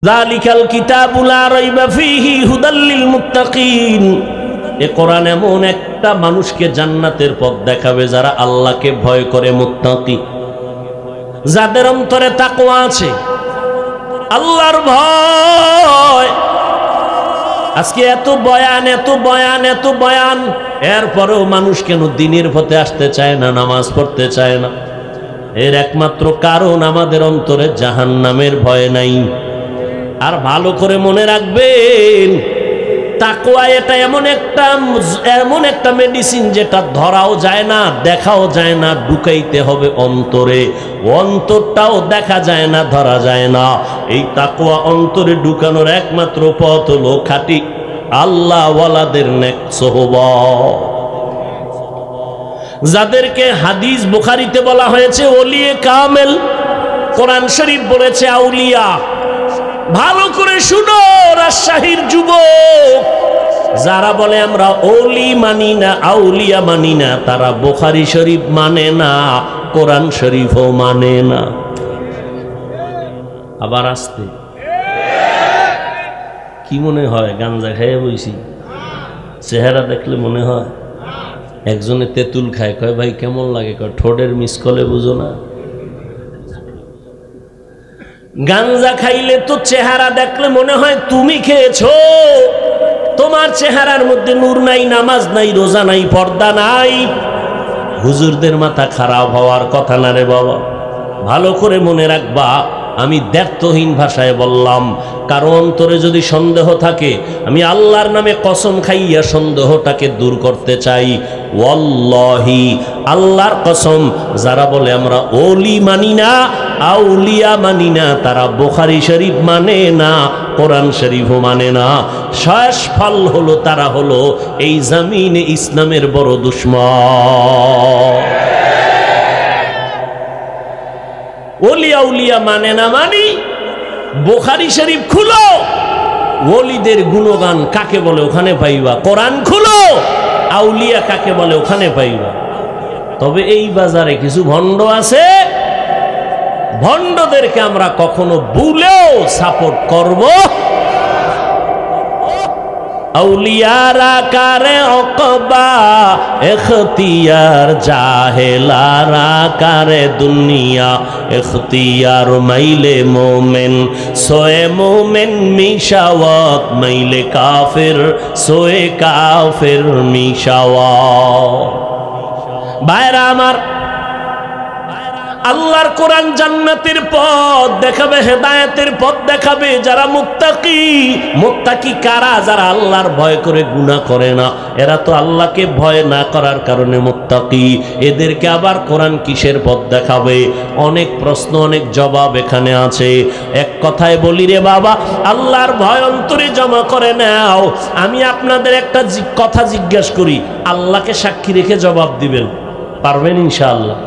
যালিকাল কিতাবু লা রাইবা ফীহি হুদাল লিল মুত্তাকিন। এ কোরআন এমন একটা মানুষকে জান্নাতের পথ দেখাবে যারা আল্লাহকে ভয় করে, মুত্তাকি, যাদের অন্তরে তাকওয়া আছে, আল্লাহর ভয়। আজকে এত বয়ান, এত বয়ান, এত বয়ান, এরপরেও মানুষ কেন দিনের পথে আসতে চায় না, নামাজ পড়তে চায় না? এর একমাত্র কারণ আমাদের অন্তরে জাহান্নামের ভয় নাই। আর ভালো করে মনে রাখবেন, তাকওয়া এটা এমন একটা মেডিসিন যেটা ধরাও যায় না, দেখাও যায় না, ঢুকাইতে হবে অন্তরে। অন্তরটাও দেখা যায় না, ধরা যায় না। এই তাকওয়া অন্তরে ঢুকানোর একমাত্র পথ হলো খাঁটি আল্লাহওয়ালাদের নেক সোহবত, যাদেরকে হাদিস বুখারীতে বলা হয়েছে ওলিয়ে কামেল, কোরআন শরীফ বলেছে আউলিয়া। ভালো করে শুনো রাজশাহীর যুবক, যারা বলে আমরা ওলি মানি না, আউলিয়া মানি না, তারা বুখারী শরীফ মানে না, কোরআন শরীফও মানে না। আবার আসতে কি মনে হয় গাঞ্জা খাইয়ে বইছি? চেহারা দেখলে মনে হয় একজনে তেঁতুল খায়, কয় ভাই কেমন লাগে? কয় ঠোঁটের মিসকলে বুঝো না। গাঞ্জা খাইলে তো চেহারা দেখলে মনে হয় তুমি খেয়েছো, তোমার চেহারার মধ্যে নূর নাই, নামাজ নাই, রোজা নাই, পর্দা নাই। হুজুরদের মাথা খারাপ হওয়ার কথা না রে বাবা। ভালো করে মনে রাখবা, আমি দ্ব্যর্থহীন ভাষায় বললাম, কারো অন্তরে যদি সন্দেহ থাকে, আমি আল্লাহর নামে কসম খাইয়া সন্দেহটাকে দূর করতে চাই। ওয়াল্লাহি, আল্লাহর কসম, যারা বলে আমরা ওলি মানি না, আউলিয়া মানি না, তারা বুখারী শরীফ মানে না, কোরআন শরীফও মানে না। শেষ ফল হলো তারা হলো এই জমিনে ইসলামের বড় দুশমন। ওলিয়া উলিয়া মানে না মানি, বুখারী শরীফ খুলো, ওলিদের গুণগান কাকে বলে ওখানে পাইবা। কোরআন খুলো, আউলিয়া কাকে বলে ওখানে পাইবা। তবে এই বাজারে কিছু ভণ্ড আছে, ভণ্ডদেরকে আমরা কখনো ভুলেও সাপোর্ট করব। আউলিয়ারা কারে অকবা এখতিয়ার, জাহেলারা কারে দুনিয়া এখতিয়ার। মাইলে মোমেন সোয়ে মোমেন মিশাওয়াত, মাইলে কাফের সোয়ে কাফের মিশাওয়াত। ভাইরা আমার, আল্লাহর কোরআন জান্নাতের পথ দেখাবে, হেদায়েতের পথ দেখাবে। যারা মুত্তাকি, মুত্তাকি কারা? যারা আল্লাহর ভয় করে গুনাহ করে না। এরা তো আল্লাহকে ভয় না করার কারণে মুত্তাকি। এদেরকে আবার কোরআন কিসের পথ দেখাবে? অনেক প্রশ্ন, অনেক জবাব এখানে আছে। এক কথায় বলি রে বাবা, আল্লাহর ভয় অন্তরে জমা করে নাও। আমি আপনাদের একটা কথা জিজ্ঞাসা করি, আল্লাহকে সাক্ষী রেখে জবাব দিবেন, পারবেন ইনশাআল্লাহ?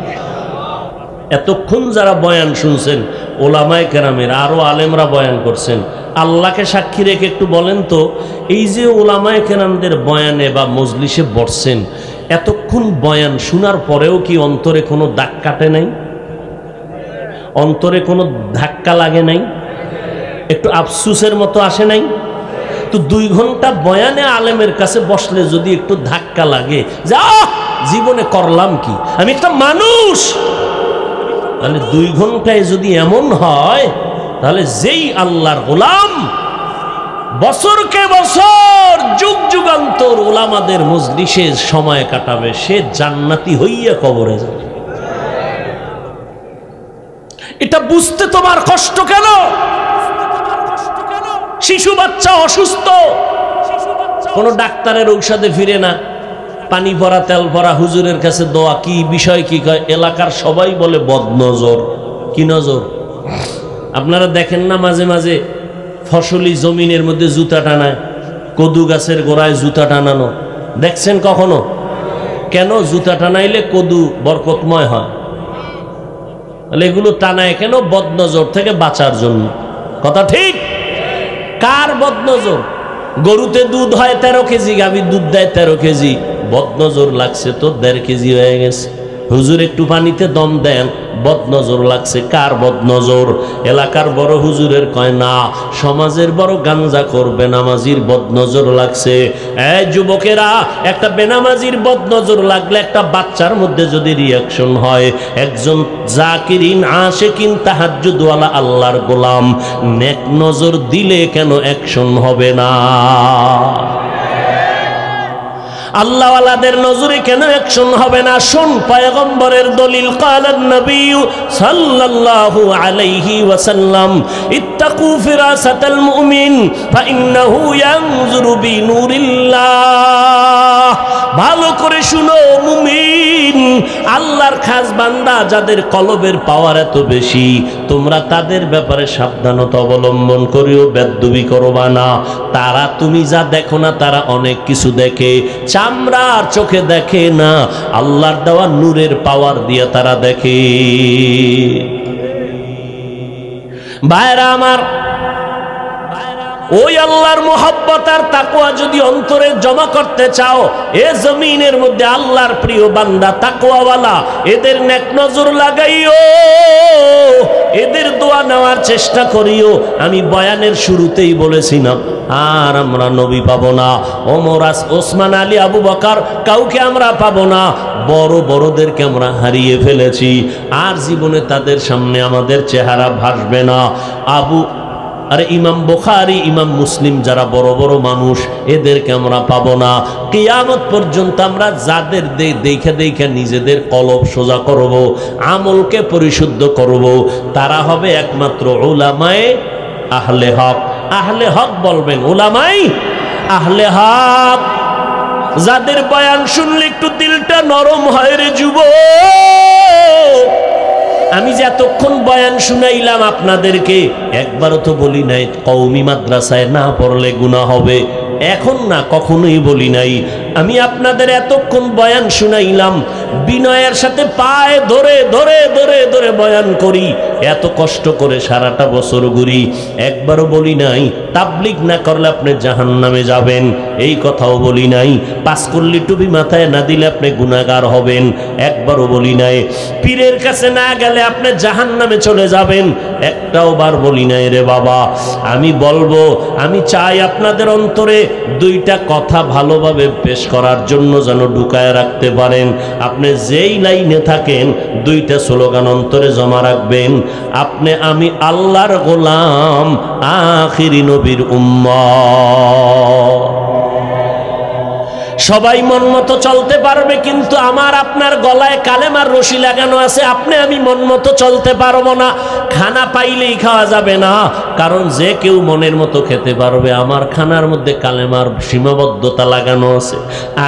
এতক্ষণ যারা বয়ান শুনছেন, ওলামায়ে কেরামের আরো আলেমরা বয়ান করছেন, আল্লাহকে সাক্ষী রেখে একটু বলেন তো, এই যে ওলামায়ে কেরামদের বয়ানে বা মজলিসে বসছেন, এতক্ষণ বয়ান শোনার পরেও কি অন্তরে কোনো দাগ কাটে নাই? অন্তরে কোনো ধাক্কা লাগে নাই? একটু আফসুসের মতো আসে নাই? তো 2 ঘন্টা বয়ানে আলেমের কাছে বসলে যদি একটু ধাক্কা লাগে যে জীবনে করলাম কি, আমি একটা মানুষ, তাহলে 2 ঘন্টায় যদি এমন হয়, তাহলে যেই আল্লাহর গোলাম বছরকে বছর যুগ যুগান্তর ওলামাদের মজলিসে সময় কাটাবে, সে জান্নাতি হইয়া কবরে যাবে। এটা বুঝতে তোমার কষ্ট কেন? শিশু বাচ্চা অসুস্থ, কোন ডাক্তারের ঔষধে ফিরে না, পানি ভরা তেল ভরা হুজুরের কাছে দোয়া, কি বিষয় কি কয়? এলাকার সবাই বলে বদনজর। কি নজর? আপনারা দেখেন না মাঝে মাঝে ফসলি জমিনের মধ্যে জুতা টানায়, কদু গাছের গোড়ায় জুতা টানানো দেখছেন কখনো? কেন? জুতা টানাইলে কদু বরকতময় হয়। তাহলে এগুলো টানায় কেন? বদনজর থেকে বাঁচার জন্য। কথা ঠিক? কার বদনজর? গরুতে দুধ হয় 13 কেজি, গাভীর দুধ দেয় 13 কেজি, বদনজর লাগছে তো 1.5 কেজি হয়ে গেছে। হুজুর একটু পানিতে দম দেন, বদনজর লাগছে। কার বদনজর? এলাকার বড় হুজুরের কয় না, সমাজের বড় গাঞ্জাখোর বেনামাজির বদনজর লাগছে। এই যুবকেরা, একটা বেনামাজির বদনজর লাগলে একটা বাচ্চার মধ্যে যদি রিয়াকশন হয়, একজন জাকিরিন আশিকিন তাহাজ্জুদওয়ালা আল্লাহর গোলাম নেক নজর দিলে কেন অ্যাকশন হবে না? আল্লাহওয়ালাদের নজরে কেন অ্যাকশন হবে না? শুন পয়গম্বরের দলিল। কালান নবী সাল্লাল্লাহু আলাইহি ওয়াসাল্লাম, ইত্তাকু ফিরাসাতাল মুমিন ফাইন্নাহু ইয়ানজুরু বিনুরিল্লাহ। ভালো করে শুনো মুমিন, আল্লাহর খাস বান্দা যাদের কলবের পাওয়ার এত বেশি, তোমরা তাদের ব্যাপারে সাবধানতা অবলম্বন করিও, বেদ্যুবি করবা না। তারা তুমি যা দেখো না, তারা অনেক কিছু দেখে, চামড়ার চোখে দেখে না, আল্লাহর দেওয়া নূরের পাওয়ার দিয়ে তারা দেখে। ভাইরা আমার, ওই আল্লাহর মুহাব্বত আর তাকওয়া যদি অন্তরে জমা করতে চাও, এ জমিনের মধ্যে আল্লাহর প্রিয় বান্দা তাকওয়াওয়ালা, এদের নেক নজর লাগাইও, এদের দোয়া নেওয়ার চেষ্টা করিও। আমি বয়ানের শুরুতেই বলেছিলাম, আর আমরা নবী পাবো না, ওমর, ওসমান, আলী, আবু বকর, কাউকে আমরা পাবো না। বড় বড়দেরকে আমরা হারিয়ে ফেলেছি, আর জীবনে তাদের সামনে আমাদের চেহারা ভাসবে না। আরে ইমাম বুখারী, ইমাম মুসলিম, যারা বড় বড় মানুষ, এদেরকে আমরা পাবো না। কিয়ামত পর্যন্ত আমরা যাদের দেখে দেখে নিজেদের কলব সোজা করব, আমলকে পরিশুদ্ধ করব, তারা হবে একমাত্র উলামায়ে আহলে হক। আহলে হক বলবেন, উলামায়ে আহলে হক। যাদের বয়ান শুনলে একটু দিলটা নরম হয় রে যুবক। আমি যে এতক্ষণ বয়ান শুনাইলাম আপনাদেরকে, একবারও তো বলি নাই কওমি মাদ্রাসায় না পড়লে গুনাহ হবে। এখন না, কখনোই বলি নাই। আমি আপনাদের এতক্ষণ বয়ান শুনাইলাম, বিনয়ের সাথে পায়ে ধরে ধরে ধরে ধরে বয়ান করি, এত কষ্ট করে সারাটা বছর ঘুরি। একবারও বলি নাই তাবলিগ না করলে আপনি জাহান্নামে যাবেন, এই কথাও বলি নাই। পাঁচকল্লি টুপি মাথায় না দিলে আপনি গুনাহগার হবেন, একবারও বলি নাই। পীরের কাছে না গেলে আপনি জাহান্নামে চলে যাবেন, একটাও বার বলি নাই রে বাবা। আমি বলবো, আমি চাই আপনাদের অন্তরে দুইটা কথা ভালোভাবে পেশ করার জন্য যেন ঢুকায় রাখতে পারেন। আপনি যেই লাইনে থাকেন, দুইটা স্লোগান অন্তরে জমা রাখবেন। আপনি আমি আল্লাহর গোলাম, আখিরি নবীর উম্মত। সবাই মন মতো চলতে পারবে, কিন্তু আমার আপনার গলায় কালেমার রশি লাগানো আছে, আপনি আমি মন মতো চলতে পারবো না। খানা পাইলেই খাওয়া যাবে না, কারণ যে কেউ মনের মতো খেতে পারবে। আমার খানার মধ্যে কালেমার সীমাবদ্ধতা লাগানো আছে।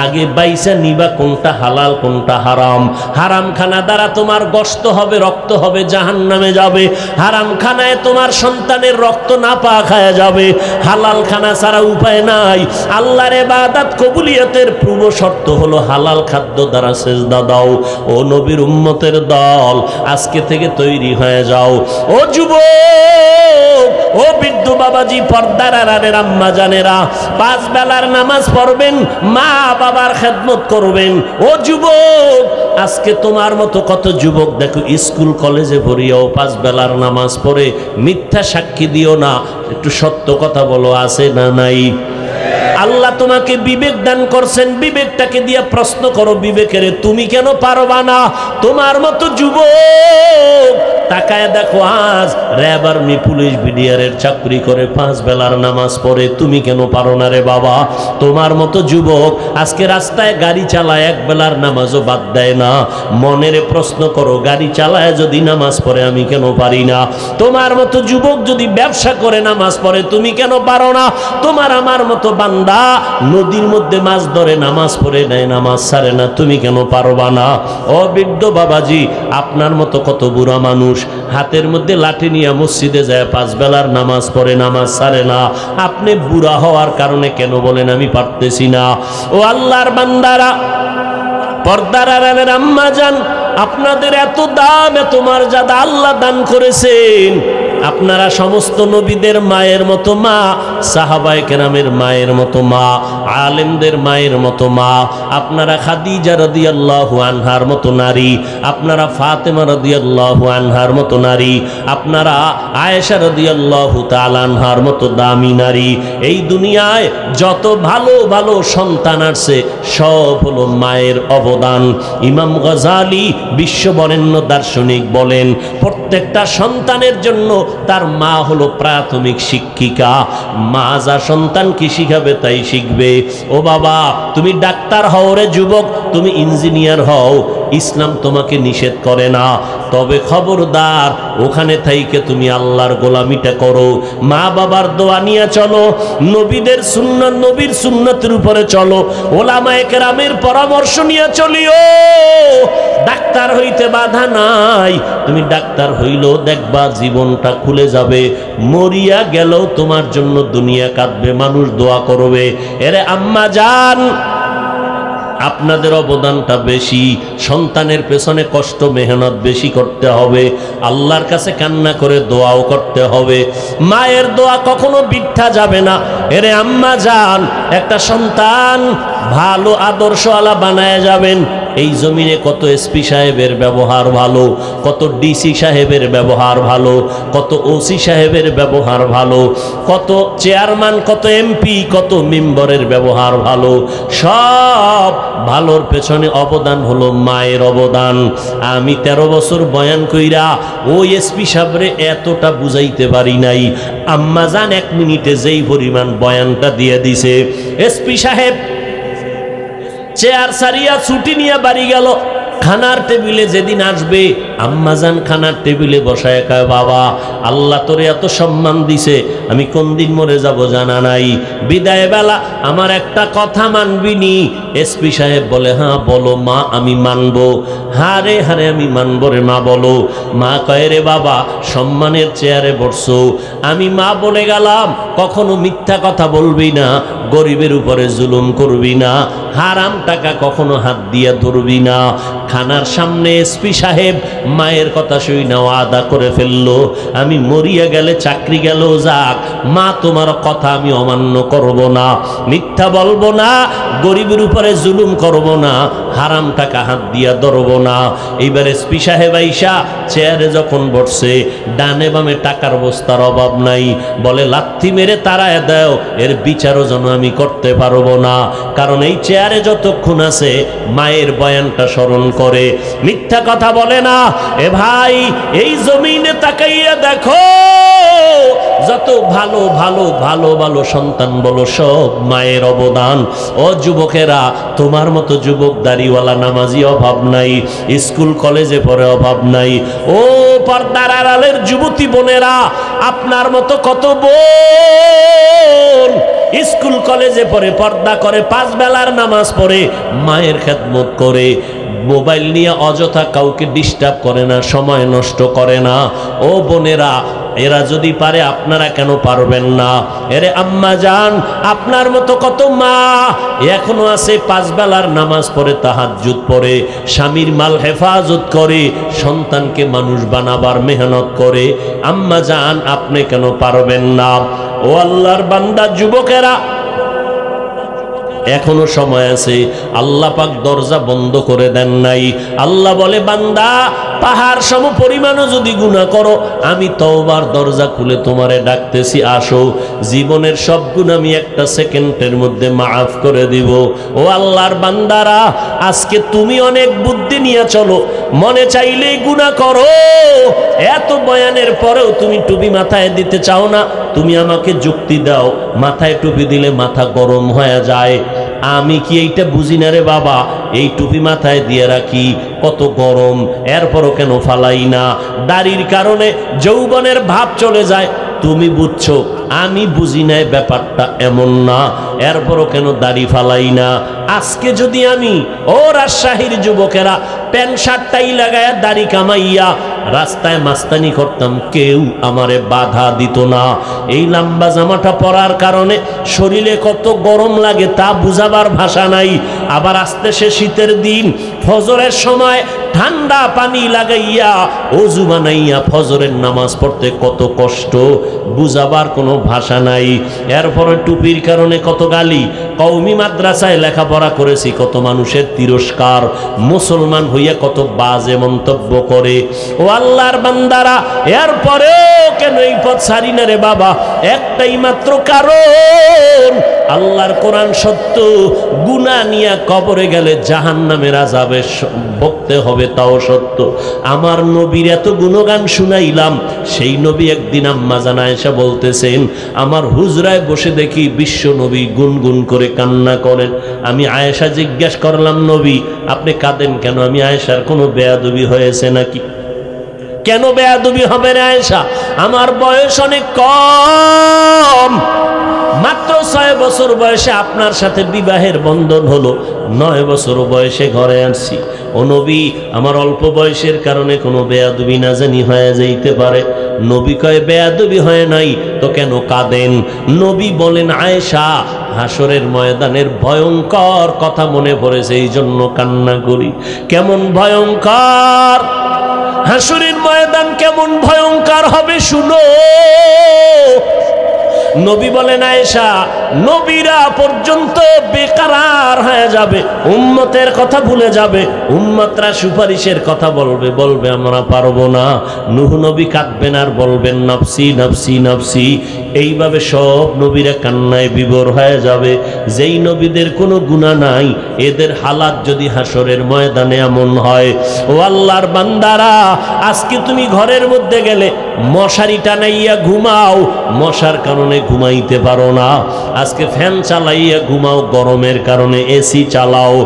আগে বাইসা নিবা কোনটা হালাল কোনটা হারাম। হারাম খানা দ্বারা তোমার গোশত হবে, রক্ত হবে, জাহান্নামে যাবে। হারাম খানায় তোমার সন্তানের রক্ত না পা খায়া যাবে। হালাল খানা ছাড়া উপায় নাই। আল্লাহর ইবাদত কবুলিয়তের পূর্ব শর্ত হলো হালাল খাদ্য দ্বারা সেজদা দাও। ও নবীর উম্মতের দল, আজকে থেকে তৈরি হয়ে যাও। ও যুবক, ও বৃদ্ধ বাবাজি, পর্দার আড়ালের আম্মা জানেরা, 5 বেলার নামাজ পড়বেন, মা বাবার খেদমত করবেন। ও যুবক, আজকে তোমার মতো কত যুবক দেখো স্কুল কলেজে ভরিয়াও 5 বেলার নামাজ পড়ে। মিথ্যা সাক্ষী দিও না, একটু সত্য কথা বলো, আছে না নাই? আল্লাহ তোমাকে বিবেক দান করছেন, বিবেকটাকে দিয়ে প্রশ্ন করো, বিবেকের তুমি কেন পারবা না? তোমার মতো যুবক তাকায় দেখো, আজ র্যাব, আর্মি, পুলিশ, বিডিআরের চাকরি করে 5 বেলার নামাজ পড়ে, তুমি কেন পারো না রে বাবা? তোমার মতো যুবক আজকে রাস্তায় গাড়ি চালায়, 1 বেলার নামাজও বাদ দেয় না। মনের প্রশ্ন করো, গাড়ি চালায় যদি নামাজ পড়ে, আমি কেন পারি না? তোমার মতো যুবক যদি ব্যবসা করে নামাজ পড়ে, তুমি কেন পারো না? তোমার আমার মতো বান্দা নদীর মধ্যে মাছ ধরে নামাজ পড়ে নেয়, নামাজ ছাড়ে না, তুমি কেন পারবা না? ও বৃদ্ধ বাবাজি, আপনার মতো কত বুড়া মানুষ হাতের মধ্যে লাঠি নিয়ে মসজিদে যায়, 5 বেলার নামাজ পড়ে, নামাজ ছাড়ে না। আপনি বুড়া হওয়ার কারণে কেন বলেন আমি পারতেছি না? ও আল্লাহর বান্দারা, পর্দার আড়ালের আম্মা জান, আপনাদের এত দাম, এত মর্যাদা আল্লাহ দান করেছেন। আপনারা সমস্ত নবীদের মায়ের মতো মা, সাহাবায়ে কেরামের মায়ের মতো মা, আলেমদের মায়ের মতো মা। আপনারা খাদিজা রাদিয়াল্লাহু আনহার মতো নারী, আপনারা ফাতেমা রাদিয়াল্লাহু আনহার মতো নারী, আপনারা আয়েশা রাদিয়াল্লাহু তাআলা আনহার মতো দামি নারী। এই দুনিয়ায় যত ভালো ভালো সন্তান আছে সব হলো মায়ের অবদান। ইমাম গাজ্জালী বিশ্ববরেণ্য দার্শনিক বলেন, প্রত্যেকটা সন্তানের জন্য তার মা হলো প্রাথমিক শিক্ষিকা। মা যা সন্তানকে শিখাবে তাই শিখবে। ও বাবা, তুমি ডাক্তার হও রে যুবক, তুমি ইঞ্জিনিয়ার হও, ইসলাম তোমাকে নিষেধ করে না, তবে খবরদার ওখানে থাইকে তুমি আল্লাহর গোলামিটা করো। মা বাবার দোয়া নিয়ে চলো, নবীদের সুন্নাত, নবীর সুন্নাতের উপরে চলো, ওলামায়ে কেরামের পরামর্শ নিয়ে চলিও। ডাক্তার হইতে বাধা নাই, তুমি ডাক্তার হইলেও দেখবা জীবনটা খুলে যাবে। মরিয়া গেলেও তোমার জন্য দুনিয়া কাঁদবে, মানুষ দোয়া করবে। এরে আম্মা জান, আপনাদের অবদানটা বেশি, সন্তানের পেছনে কষ্ট মেহনত বেশি করতে হবে, আল্লাহর কাছে কান্না করে দোয়াও করতে হবে। মায়ের দোয়া কখনো বৃথা যাবে না। এরে আম্মা জান, একটা সন্তান ভালো আদর্শওয়ালা বানায় যাবেন। এই জমিনে কত এসপি সাহেবের ব্যবহার ভালো, কত ডিসি সাহেবের ব্যবহার ভালো, কত ওসি সাহেবের ব্যবহার ভালো, কত চেয়ারম্যান, কত এমপি, কত মেম্বারের ব্যবহার ভালো। সব ভালোর পেছনে অবদান হলো মায়ের অবদান। আমি 13 বছর বয়ান কইরা ওই এসপি সাহেবরে এতটা বুঝাইতে পারি নাই। আম্মা জান 1 মিনিটে যেই পরিমাণ বয়ানটা দিয়ে দিছে। এসপি সাহেব চেয়ার সারিয়া ছুটি নিয়ে বাড়ি গেল। খানার টেবিলে যেদিন আসবে, আম্মাজান খানার টেবিলে বসায় কয়, বাবা আল্লাহ তোরে এত সম্মান দিছে, আমি কোন দিন মরে যাব জানা নাই, বিদায় বেলা আমার একটা কথা মানবি নি? এসপি সাহেব বলে, হ্যাঁ বলো মা, আমি মানবো। হারে হারে আমি মানবো রে মা, বলো। মা কয়, রে বাবা সম্মানের চেয়ারে বসছো, আমি মা বলে গেলাম কখনো মিথ্যা কথা বলবি না, গরিবের উপরে জুলুম করবি না, হারাম টাকা কখনো হাত দিয়ে ধরবি না। খানার সামনে এসপি সাহেব মায়ের কথা শুই না ওয়াদা করে ফেললো, আমি মরিয়া গেলে চাকরি গেল যাক, মা তোমার কথা আমি অমান্য করব না, মিথ্যা বলবো না, গরিবের উপরে জুলুম করব না, হারাম টাকা হাত দিয়া ধরব না। এইবার এসপি সাহেব আইসা চেয়ারে যখন বসছে, ডানে বামে টাকার বস্তার অভাব নাই, বলে লাথি মেরে তাড়ায় দাও, এর বিচারও যেন আমি করতে পারবো না, কারণ এই চেয়ারে যতক্ষণ আছে মায়ের বয়ানটা স্মরণ করে, মিথ্যা কথা বলে না। এ ভাই, এই জমিনে তাকাইয়া দেখো, যত ভালো ভালো ভালো ভালো সন্তান বলো, সব মায়ের অবদান। ও যুবকেরা, তোমার মতো যুবক দাড়িওয়ালা নামাজি অভাব নাই, স্কুল কলেজে পড়ে অভাব নাই। ও পর্দার আড়ালের যুবতী বোনেরা, আপনার মতো কত বোন স্কুল কলেজে পড়ে, পর্দা করে, 5 বেলার নামাজ পড়ে, মায়ের খেদমত করে, মোবাইল নিয়ে অযথা কাউকে ডিস্টার্ব করে না, সময় নষ্ট করে না। ও বোনেরা, এরা যদি পারে আপনারা কেন পারবেন না? এরে আম্মা জান, আপনার মতো কত মা এখনো আছে 5 বেলার নামাজ পড়ে, তাহাজ্জুদ পড়ে, স্বামীর মাল হেফাজত করে, সন্তানকে মানুষ বানাবার মেহনত করে। আম্মা জান, আপনি কেন পারবেন না? ও আল্লাহর বান্দা যুবকেরা, এখনো সময় আছে, আল্লাহ পাক দরজা বন্ধ করে দেন নাই। আল্লাহ বলে, বান্দা পাহাড় সম পরিমাণও যদি গুনাহ করো, আমি তওবার দরজা খুলে তোমারে ডাকতেছি, আসো, জীবনের সব গুনাহ আমি একটা সেকেন্ডের মধ্যে মাফ করে দিব। ও আল্লাহর বান্দারা, আজকে তুমি অনেক বুদ্ধি নিয়ে চলো, মনে চাইলেই গুনাহ করো, এত বয়ানের পরেও তুমি টুপি মাথায় দিতে চাও না। তুমি আমাকে যুক্তি দাও, মাথায় টুপি দিলে মাথা গরম হয়ে যায়, আমি কি এইটা বুঝি না রে বাবা? এই টুপি মাথায় দিয়ে রাখি, কত গরম, এরপরও কেন ফালাই না? দাড়ির কারণে যৌবনের ভাব চলে যায়, তুমি বুঝছো, আমি বুঝি নাই ব্যাপারটা এমন না। এরপরও কেন দাড়ি ফালাই না? আজকে যদি আমি ও রাজশাহীর যুবকেরা প্যান্ট শার্টটাই লাগায়া দাড়ি কামাইয়া রাস্তায় মাস্তানি করতাম, কেউ আমারে বাধা দিত না। এই লম্বা জামাটা পরার কারণে শরীরে কত গরম লাগে তা বুঝাবার ভাষা নাই। আবার আসতেছে শীতের দিন, ফজরের সময় ঠান্ডা পানি লাগাইয়া ওযু বানাইয়া ফজরের নামাজ পড়তে কত কষ্ট, বুঝাবার কোনো ভাষা নাই। এরপরে টুপির কারণে কত গালি, কওমি মাদ্রাসায় লেখাপড়া করেছি, কত মানুষের তিরস্কার, মুসলমান হইয়া কত বাজে মন্তব্য করে। ও আল্লাহর বান্দারা, এরপরেও কেন এই পথ ছাড়ি না রে বাবা? একটাই মাত্র কারণ, আল্লাহর কোরআন সত্য, গুনাহ নিয়ে কবরে গেলে জাহান্নামের আযাবে ভুগতে হবে তাও সত্য। আমার নবীর এত গুণগান শুনাইলাম, সেই নবী একদিন আম্মা জান আয়েশা বলতেছেন, আমার হুজরায় বসে দেখি বিশ্ব নবী গুনগুন করে কান্না করেন। আমি আয়েশা জিজ্ঞাসা করলাম, নবী আপনি কাঁদেন কেন? আমি আয়েশার কোনো বেয়াদবি হয়েছে নাকি? কেন বেয়াদবি হবে রে আয়েশা? আমার বয়স অনেক কম, মাত্র 6 বছর বয়সে আপনার সাথে বিবাহের বন্ধন হলো, 9 বছর বয়সে ঘরে আসছি। ও নবী, আমার অল্প বয়সের কারণে কোনো বেয়াদবি না জানি হয়ে যাইতে পারে। নবী কয়, বেয়াদবি হয় নাই তো কেন কাঁদেন? নবী বলেন, আয়েশা, হাসরের ময়দানের ভয়ঙ্কর কথা মনে পড়েছে, এই জন্য কান্না করি। কেমন ভয়ঙ্কর হাসরের ময়দান, কেমন ভয়ঙ্কর হবে শুনো। নবী বলেন, আয়েশা, নবীরা পর্যন্ত বেকারার হয়ে যাবে, উম্মতের কথা ভুলে যাবে, উম্মতরা সুপারিশের কথা বলবে, বলবে আমরা পারবো না। নূহ নবী কাঁদবেন আর বলবেন নফসি নফসি নফসি। এইভাবে সব নবীরা কান্নায় বিভোর হয়ে যাবে। যেই নবীদের কোনো গুনাহ নাই, এদের হালাত যদি হাসরের ময়দানে এমন হয়, ও আল্লাহর বান্দারা, আজকে তুমি ঘরের মধ্যে গেলে মশারি টানাইয়া ঘুমাও, মশার কারণে ঘুমাইতে পারো না। আজকে ফ্যান চালাইয়া ঘুমাও, গরমের কারণে এসি চালাও।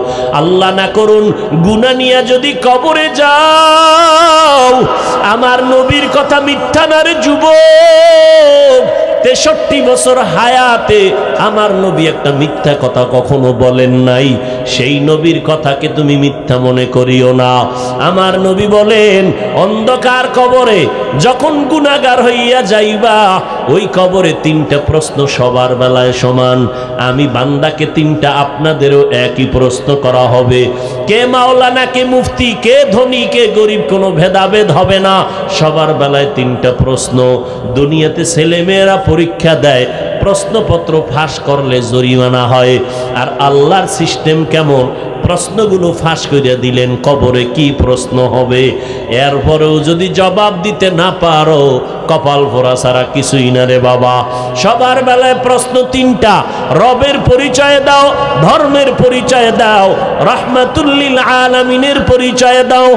আল্লাহ না করুন গুনাহ নিয়ে যদি কবরে যাও, আমার নবীর কথা মিথ্যা না রে যুবক। 63 বছর হায়াতে আমার নবী একটা মিথ্যা কথা কখনো বলেন নাই। সেই নবীর কথাকে তুমি মিথ্যা মনে করিও না। আমার নবী বলেন, অন্ধকার কবরে যখন গুনাহগার হইয়া যাইবা, ওই কবরে 3টা প্রশ্ন সবার বেলায় সমান। আমি বান্দাকে 3টা, আপনাদেরও একই প্রশ্ন করা হবে। কে মাওলানা, কে মুফতি, কে ধনী, কে গরিব, কোনো ভেদাভেদ হবে না। সবার বেলায় 3টা প্রশ্ন। দুনিয়াতে ছেলেমেয়েরা পরীক্ষা দেয়, প্রশ্নপত্র ফাঁস করলে জরিমানা হয়। আর আল্লাহর সিস্টেম কেমন? প্রশ্নগুলো ফাঁস করে দিলেন, কবরে কি প্রশ্ন হবে। এরপরেও যদি জবাব দিতে না পারো, কপাল ভরা ছাড়া কিছুই না রে বাবা। সবার বেলায় প্রশ্ন 3টা। রবের পরিচয় দাও, ধর্মের পরিচয় দাও, রাহমাতুল লিল আলামিনের পরিচয় দাও।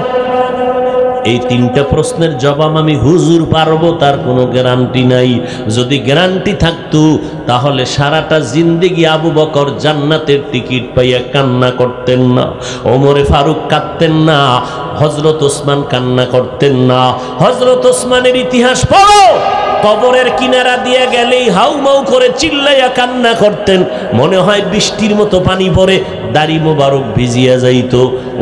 এই 3টা প্রশ্নের জবাব আমি হুজুর পারবো তার কোনো গ্যারান্টি নাই। যদি গ্যারান্টি থাকতো তাহলে সারাটা জিন্দেগি আবু বকর জান্নাতের টিকিট পাইয়া কান্না করতেন না, ওমরে ফারুক কাঁদতেন না, হযরত ওসমান কান্না করতেন না। হযরত ওসমানের ইতিহাস পড়ো, কবরের কিনারা দিয়ে গেলেই হাউমাউ করে চিল্লাইয়া কান্না করতেন, মনে হয় বৃষ্টির মতো পানি পড়ে দাড়ি মোবারক ভিজিয়া যাইত।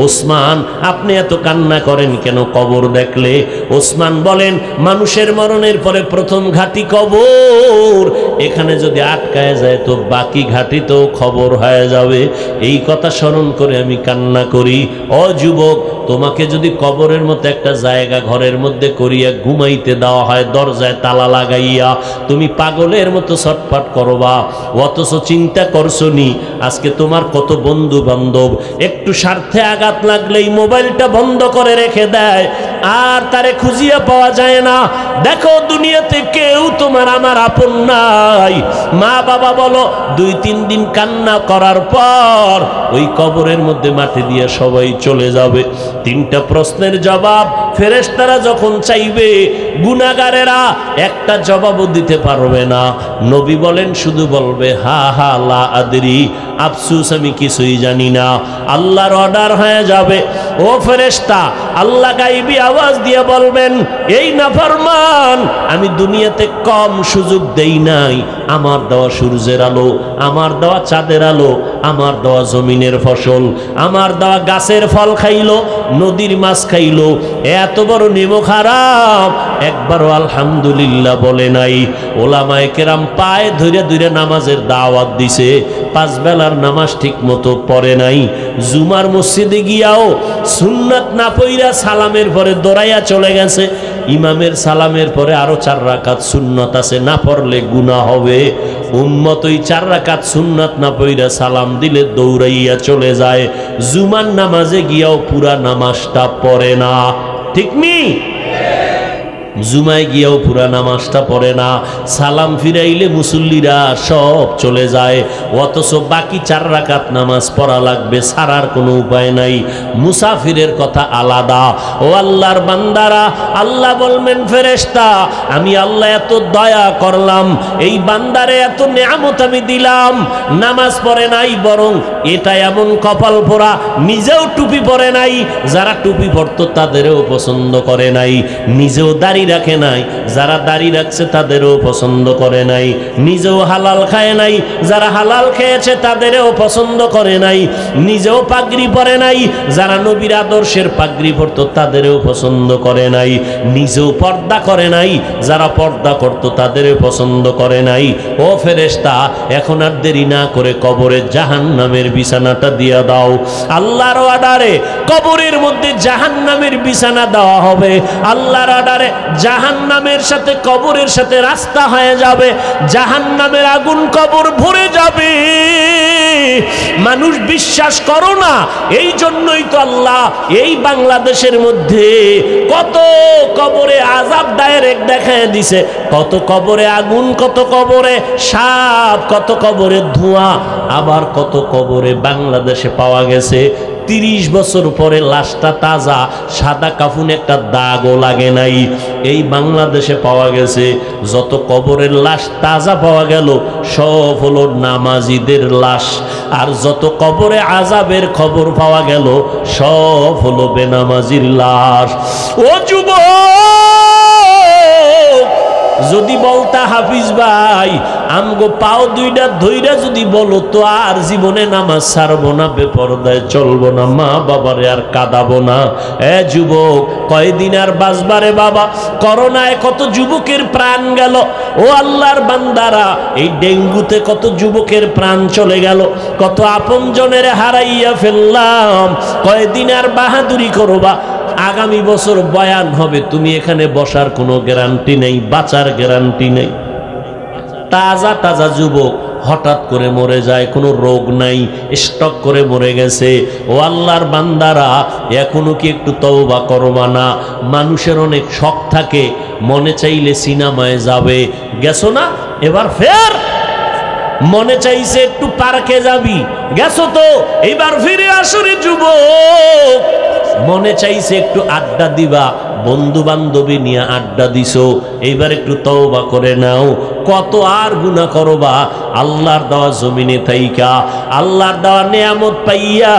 ওসমান, আপনি এত কান্না করেন কেন কবর দেখলে? ওসমান বলেন, মানুষের মরণের পরে প্রথম ঘাটি কবর, এখানে যদি আটকায় যায় তো বাকি ঘাটিতেও খবর হয়ে যাবে। এই কথা স্মরণ করে আমি কান্না করি। ও যুবক, তোমাকে যদি কবরের মতো একটা জায়গা ঘরের মধ্যে করিয়া ঘুমাইতে দেওয়া হয়, দরজায় তালা লাগাইয়া, তুমি পাগলের মতো ছটফট করবা। অথচ চিন্তা করছো নি, আজকে তোমার কত বন্ধু বান্ধব একটু স্বার্থে আঘাত লাগলেই মোবাইলটা বন্ধ করে রেখে দেয়, আর তারে খুঁজিয়া পাওয়া যায় না। দেখো, দুনিয়াতে কেউ তোমার আমার আপন নাই। মা বাবা বলো, 2-3 দিন কান্না করার পর ওই কবরের মধ্যে মাটি দিয়ে সবাই চলে যাবে। 3টা প্রশ্নের জবাব ফেরেশতারা যখন চাইবে, গুনাহগারেরা একটা জবাবও দিতে পারবে না। নবী বলেন, শুধু বলবে হা হা লা আদরি, আফসুস আমি কিছুই জানি না। আল্লাহর অর্ডার হয়ে যাবে, ও ফেরেশতা, আল্লাহ গায়বী আওয়াজ দিয়ে বলবেন, এই নাফরমান আমি দুনিয়াতে কম সুযোগ দেই নাই, আমার দেওয়া সূর্যের আলো, আমার দেওয়া চাঁদের আলো, আমার দেওয়া জমিনের ফসল, আমার দেওয়া গাছের ফল খাইলো, নদীর মাছ খাইলো, এত বড় নেমো খারাপ, একবারও আলহামদুলিল্লাহ বলে নাই। ওলামায়ে কেরাম পায়ে ধরে ধরে নামাজের দাওয়াত দিছে, 5 বেলার নামাজ ঠিক মতো পড়ে নাই। জুমার মসজিদে গিয়াও সুন্নাত না পইরা সালামের পরে দৌড়াইয়া চলে গেছে। ইমামের সালামের পরে আরো 4 রাকাত সুন্নাত আছে, না পড়লে গুনাহ হবে। উম্মত ওই 4 রাকাত সুন্নাত না পইরা সালাম দিলে দৌড়াইয়া চলে যায়। জুমার নামাজে গিয়াও পুরা নামাজটা পড়ে না, ঠিক নি? জুমায় গিয়েও পুরা নামাজটা পড়ে না। সালাম ফিরাইলে মুসল্লিরা সব চলে যায়, অথচ বাকি 4 রাকাত নামাজ পড়া লাগবে, ছাড়ার কোনো উপায় নাই। মুসাফিরের কথা আলাদা। ও আল্লাহর বান্দারা, আল্লাহ বলবেন ফেরেশতা, আমি আল্লাহ এত দয়া করলাম, এই বান্দারে এত নেয়ামত আমি দিলাম, নামাজ পড়ে নাই, বরং এটা এমন কপাল পোড়া, নিজেও টুপি পরে নাই, যারা টুপি পরতো তাদেরও পছন্দ করে নাই, নিজেও দাড়ি রাখে নাই, যারা দাড়ি রাখছে তাদেরও পছন্দ করে নাই, নিজেও হালাল খায় নাই, যারা হালাল খেয়েছে তাদেরও পছন্দ করে নাই, নিজেও পাগড়ি পরে নাই, যারা নবীর আদর্শের পাগড়ি পরতো তাদেরও পছন্দ করে নাই, নিজেও পর্দা করে নাই, যারা পর্দা করতো তাদেরও পছন্দ করে নাই। ও ফেরেশতা, এখন আর দেরি না করে কবরে জাহান্নামের বিছানাটা দিয়া দাও। আল্লাহর অর্ডারে কবরের মধ্যে জাহান্নামের বিছানা দেওয়া হবে। আল্লাহর অর্ডারে জাহান্নামের সাথে কবরের সাথে রাস্তা হয়ে যাবে, জাহান্নামের আগুন কবর ভরে যাবে। মানুষ বিশ্বাস করো না, এই জন্যই তো আল্লাহ এই বাংলাদেশের মধ্যে কত কবরে আযাব ডাইরেক্ট দেখায় দিছে, কত কবরে আগুন, কত কবরে সাপ, কত কবরে ধোঁয়া, আবার কত কবরে বাংলাদেশে পাওয়া গেছে 30 বছর পরে লাশটা তাজা, সাদা কাফুন একটা দাগও লাগে নাই। এই বাংলাদেশে পাওয়া গেছে যত কবরের লাশ তাজা পাওয়া গেল, সব হলো নামাজিদের লাশ, আর যত কবরে আযাবের খবর পাওয়া গেল, সব হলো বেনামাজির লাশ। ও যুবক, যদি বলতা হাফিজ ভাই আমগো পাও 2টা ধইরা যদি বলো তো আর জীবনে নামাজ ছাড়বো না, বেপরদায় চলবো না, মা বাবারে আর কাঁদাবো না। এ যুবক, কয়দিন আর বাঁচবারে বাবা? করোনায় কত যুবকের প্রাণ গেল। ও আল্লাহর বান্দারা, এই ডেঙ্গুতে কত যুবকের প্রাণ চলে গেল, কত আপনজনের হারাইয়া ফেললাম। কয়দিন আর বাহাদুরি করবা? আগামী বছর বয়ান হবে, তুমি এখানে বসার কোনো গ্যারান্টি নেই, বাঁচার গ্যারান্টি নেই। তাজা তাজা যুবক হঠাৎ করে মরে যায়, কোনো রোগ নাই, স্টক করে মরে গেছে। ও আল্লাহর বান্দারা, এখনো কি একটু তওবা করবা না? মানুষের অনেক শখ থাকে, মনে চাইলে সিনেমায় যাবে, গেছো না, এবার ফের মনে চাইছে একটু পার্কে যাবি, গেছো তো, এবার ফিরে আসো রে যুবক। মনে চাইছে একটু আড্ডা দিবা, বন্ধু বান্ধবী নিয়ে আড্ডা দিছো, এইবার একটু তওবা করে নাও। কত আর গুনাহ করবা আল্লাহর দেওয়া জমিনে থাইকা, আল্লাহর দেওয়া নেয়ামত পাইয়া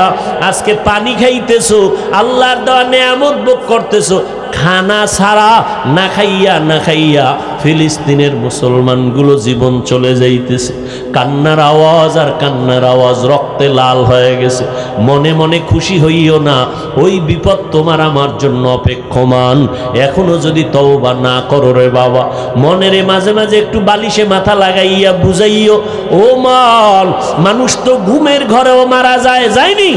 আজকে পানি খাইতেছো, আল্লাহর দেওয়া নেয়ামত ভোগ করতেছো। খানা ছাড়া না খাইয়া না খাইয়া ফিলিস্তিনের মুসলমানগুলো জীবন চলে যাইতেছে। কান্নার আওয়াজ আর কান্নার আওয়াজ, রক্তে লাল হয়ে গেছে। মনে মনে খুশি হইও না, ওই বিপদ তোমার আমার জন্য অপেক্ষমান। এখনো যদি তওবা না করো রে বাবা, মনেরে মাঝে মাঝে একটু বালিশে মাথা লাগাইয়া বুঝাইও, ও মন, মানুষ তো ঘুমের ঘরেও মারা যায়, যায়নি?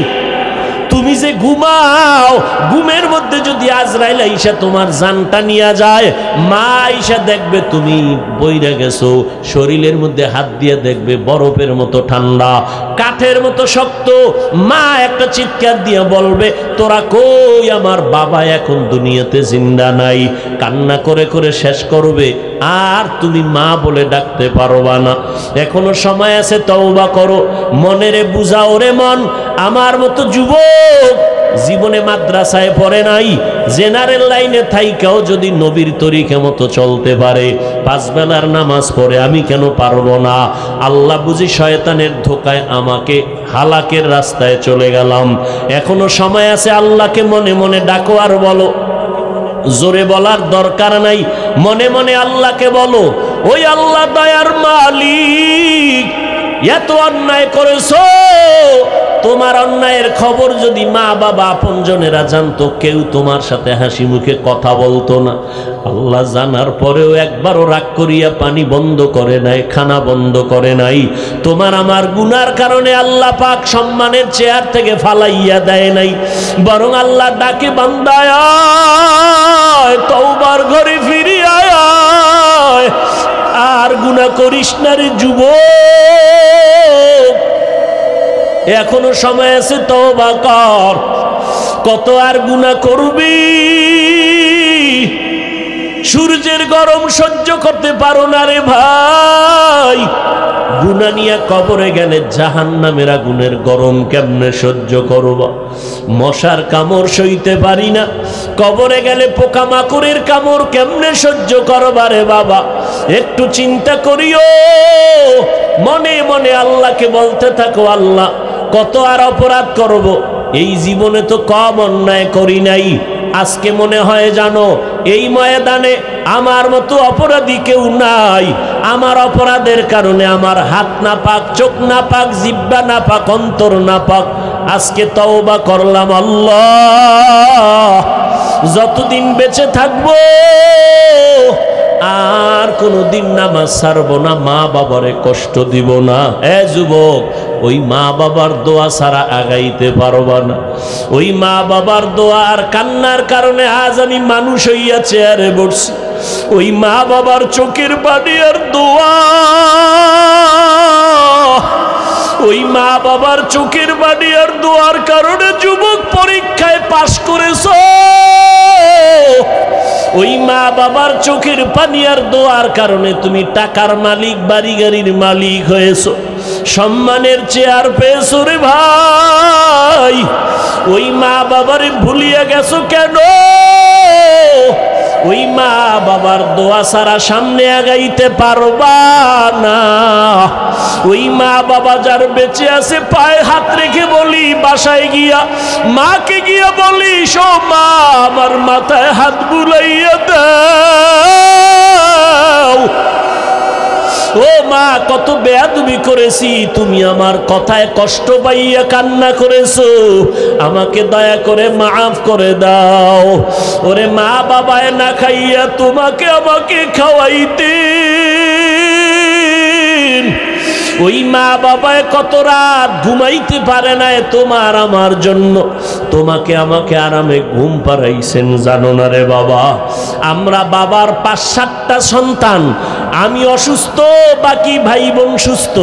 তুমি যে ঘুমাও, ঘুমের মধ্যে যদি আজরাইল আইসা তোমার জানটা নিয়ে যায়, মা আইসা দেখবে তুমি বইরা গেছো, শরীরের মধ্যে হাত দিয়ে দেখবে বরফের মতো ঠান্ডা, কাঠের মতো শক্ত। মা একটা চিৎকার দিয়ে বলবে, তোরা কই, আমার বাবা এখন দুনিয়াতে জিন্দা নাই। কান্না করে করে শেষ করবে, আর তুমি মা বলে ডাকতে পারবা না। এখনো সময় আছে, তওবা করো, মনেরে বুঝাও রে মন। আমার মতো যুবক জীবনে মাদ্রাসায় পড়ে নাই, জেনারেল লাইনে থাইকাও যদি নবীর তরিকা মতো চলতে পারে, 5 বেলার নামাজ পড়ে, আমি কেন পারবো না? আল্লাহ বুঝি শয়তানের ধোকায় আমাকে হালাকের রাস্তায় চলে গেলাম। এখনো সময় আছে, আল্লাহকে মনে মনে ডাকো আর বলো। জোরে বলার দরকার নাই, মনে মনে আল্লাহকে বলো, ওই আল্লাহ দয়ার মালিক, এত অন্যায় করেছো, তোমার অন্যায়ের খবর যদি মা বাবা আপনজনেরা জানতো, কেউ তোমার সাথে হাসি মুখে কথা বলতো না। আল্লাহ জানার পরেও একবারও রাগ করিয়া পানি বন্ধ করে নাই, খানা বন্ধ করে নাই। তোমার আমার গুনার কারণে আল্লাহ পাক সম্মানের চেয়ার থেকে ফালাইয়া দেয় নাই, বরং আল্লাহ ডাকে, বান্দায় আয়, তওবার ঘরে ফিরিয়ে আয়, আর গুনাহ করিস না রে যুবক, এখনো সময় আছে, তওবা কর। কত আর গুনাহ করবি? সূর্যের গরম সহ্য করতে পারো না রে ভাই, গুনাহ নিয়ে কবরে গেলে জাহান্নামের আগুনের গরম কেমনে সহ্য করবা? মশার কামড় সইতে পারি না, কবরে গেলে পোকামাকড়ের কামড় কেমনে সহ্য করবা রে বাবা? একটু চিন্তা করিও, মনে মনে আল্লাহকে বলতে থাকো, আল্লাহ কত আর অপরাধ করব, এই জীবনে তো কম অন্যায় করি নাই। আজকে মনে হয় জানো, এই ময়দানে আমার মতো অপরাধী কেউ নাই। আমার অপরাধের কারণে আমার হাত না পাক, চোখ না পাক, জিহ্বা না পাক, অন্তর না পাক। আজকে তওবা করলাম, আল্লাহ যতদিন বেঁচে থাকবো আর কোনদিন নামাজ ছাড়বো না, মা বাবারে কষ্ট দিব না। এ যুবক, ওই মা বাবার দোয়া ছাড়া আগাইতে পারবা না। ওই মা বাবার দোয়া আর কান্নার কারণে আজ আমি মানুষ হইয়া চেয়ারে বসছি। ওই মা বাবার চোখের পানি আর দোয়া, ওই মা বাবার চোখের পানি আর দোয়ার কারণে যুবক পরীক্ষায় পাশ করেছ। ওই মা বাবার চোখের পানি আর দোয়ার কারণে তুমি টাকার মালিক, বাড়ি গাড়ির মালিক হয়েছ, সম্মানের চেয়ার পেয়েছো রে ভাই। ওই মা বাবারে ভুলিয়া গেছো কেন? ওই মা বাবার দোয়া ছাড়া সামনে আগাইতে পারবা না। ওই মা বাবা যার বেঁচে আছে, পায়ে হাত রেখে বলি, বাসায় গিয়া মাকে গিয়া বলি, শো মা, আমার মাথায় হাত বুলাইয়া দাও। ও মা, কত বেয়াদবি করেছি, তুমি আমার কথায় কষ্ট পাইয়া কান্না করেছো, আমাকে দয়া করে মাফ করে দাও। ওরে মা বাবায় না খাইয়া তোমাকে আমাকে খাওয়াইতে, ওই মা বাবায় কত রাত ঘুমাইতে পারে না তোমার আমার জন্য, তোমাকে আমাকে আরামে ঘুম পাড়াইছেন, জানো না রে বাবা? আমরা বাবার 5-7টা সন্তান, আমি অসুস্থ, বাকি ভাই বোন সুস্থ।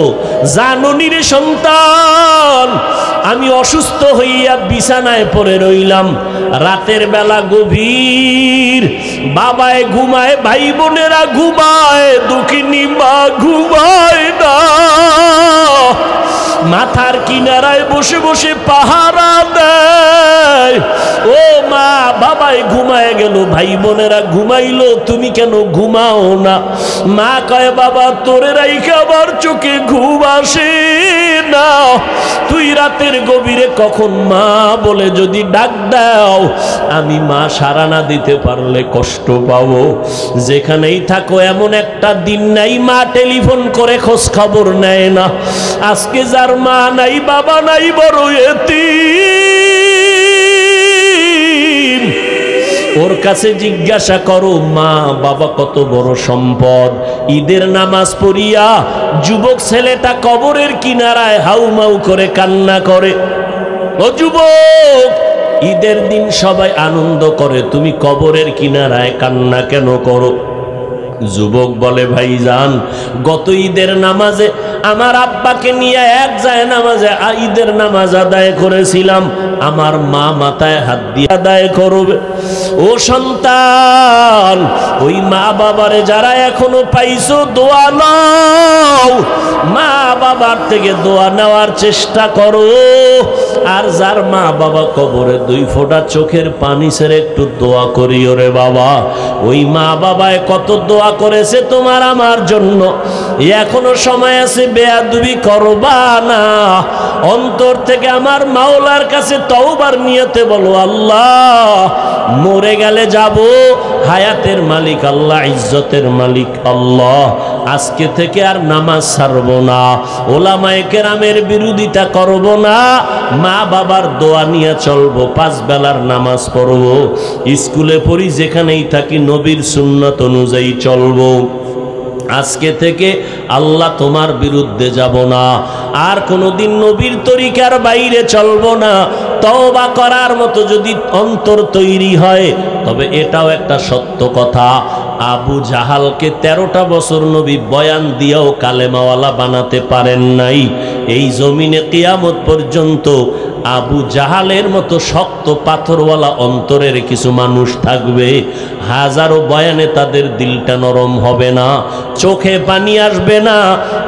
জাননি রে সন্তান, আমি অসুস্থ হইয়া বিছানায় পড়ে রইলাম, রাতের বেলা গভীর, বাবায় ঘুমায়, ভাই বোনেরা ঘুমায়, দুঃখিনী মা ঘুমায় না। মাথার কিনারায় বসে বসে পাহারা দেয়। ও মা, বাবাই ঘুমায় গেল, ভাই বোনেরা ঘুমাইলো, তুমি কেন ঘুমাও না? মা কয়, বাবা তোরে রাইখা আমার চোখে ঘুম আসে না। তুই রাতের গভীরে কখন মা বলে যদি ডাক দাও, আমি মা সাড়া না দিতে পারলে কষ্ট পাবো। যেখানেই থাকো, এমন একটা দিন নাই মা টেলিফোন করে খোঁজ খবর নেয় না। আজকে যার মা নাই, বাবা নাই, বড় এতিম, ওর কাছে জিজ্ঞাসা করো, মা বাবা কত বড় সম্পদ। ঈদের নামাজ পড়িয়া যুবক ছেলেটা কবরের কিনারায় হাউমাউ করে কান্না করে। ও যুবক, ঈদের দিন সবাই আনন্দ করে, তুমি কবরের কিনারায় কান্না কেন করো? যুবক বলে, ভাইজান, গত ঈদের নামাজে আমার আব্বাকে নিয়ে এক যায় নামাজে ঈদের নামাজ আদায় করেছিলাম, আমার মা মাথায় হাত দিয়ে আদায় করবে। ও সন্তান, ওই মা বাবারে যারা এখনো পাইছো, দোয়া নাও। মা বাবার থেকে দোয়া নেওয়ার চেষ্টা করো। আর যার মা বাবা কবরে 2 ফোঁটা চোখের পানি ছেড়ে একটু দোয়া করিও রে বাবা। ওই মা বাবায় কত দোয়া করেছে তোমার আমার জন্য, এখনো সময় আছে, বেয়াদবি করবা না। অন্তর থেকে আমার মাওলার কাছে তওবার নিয়তে বলো, আল্লাহ মরে গেলে যাব, হায়াতের মালিক আল্লাহ, ইজ্জতের মালিক আল্লাহ, আজকে থেকে আর নামাজ ছাড়ব না, ওলামায়ে কেরামের বিরোধিতা করব না, মা বাবার দোয়া নিয়ে চলবো, 5 বেলার নামাজ পড়ব, স্কুলে পড়ি, যেখানেই থাকি নবীর সুন্নাত অনুযায়ী চলবো। আজকে থেকে আল্লাহ তোমার বিরুদ্ধে যাব না, আর কোনোদিন নবীর তরিকার বাইরে চলবো না। তওবা করার মতো যদি অন্তর তৈরি হয়, তবে এটাও একটা সত্য কথা, আবু জাহালকে 13টা বছর নবী বয়ান দিয়েও কালেমাওয়ালা বানাতে পারেন নাই। এই জমিনে কিয়ামত পর্যন্ত আবু জাহালের মতো শক্ত পাথরওয়ালা অন্তরের কিছু মানুষ থাকবে, হাজারো বয়ানে তাদের দিলটা নরম হবে না, চোখে পানি আসবে না,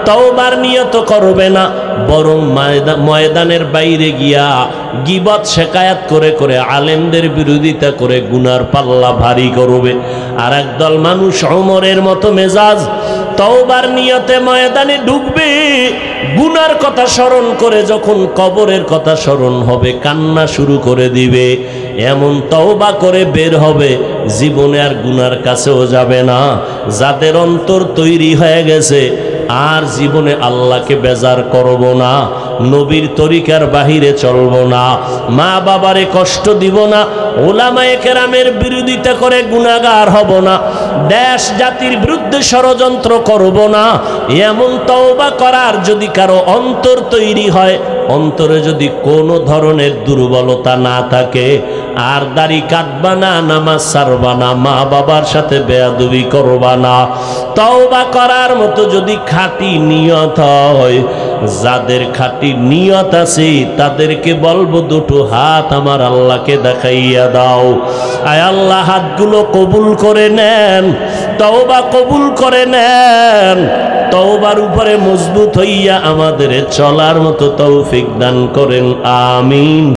তওবার নিয়ত করবে না, বরং ময়দানের বাইরে গিয়া গীবত শেকায়াত করে করে আলেমদের বিরোধিতা করে গুনার পাল্লা ভারী করবে। আর একদল মানুষ ওমরের মতো মেজাজ, তওবার নিয়তে ময়দানে ঢুকবে, গুনার কথা স্মরণ করে যখন কবরের কথা স্মরণ হবে কান্না শুরু করে দিবে, এমন তওবা করে বের হবে, জীবনে আর গুনার কাছেও যাবে না। যাদের অন্তর তৈরি হয়ে গেছে, আর জীবনে আল্লাহকে বেজার করব না, নবীর তরিকার বাহিরে চলব না, মা বাবারে কষ্ট দিব না, ওলামায়ে কেরামের বিরোধিতা করে গুনাহগার হব না, দেশ জাতির বিরুদ্ধে ষড়যন্ত্র করব না, এমন তওবা করার যদি কারো অন্তর তৈরি হয়, অন্তরে যদি কোনো ধরনের দুর্বলতা না থাকে, আর দাড়ি কাটবা না, নামাজ ছাড়বা না, মা বাবার সাথে বেয়াদবি করবা না, তওবা করার মতো যদি খাঁটি নিয়ত হয়, যাদের খাঁটি নিয়ত আছে তাদেরকে বলবো, 2টো হাত আমার আল্লাহকে দেখাইয়া দাও। আয় আল্লাহ, হাতগুলো কবুল করে নেন, তওবা কবুল করে নেন, তওবার উপরে মজবুত হইয়া আমাদের চলার মতো তৌফিক দান করেন, আমিন।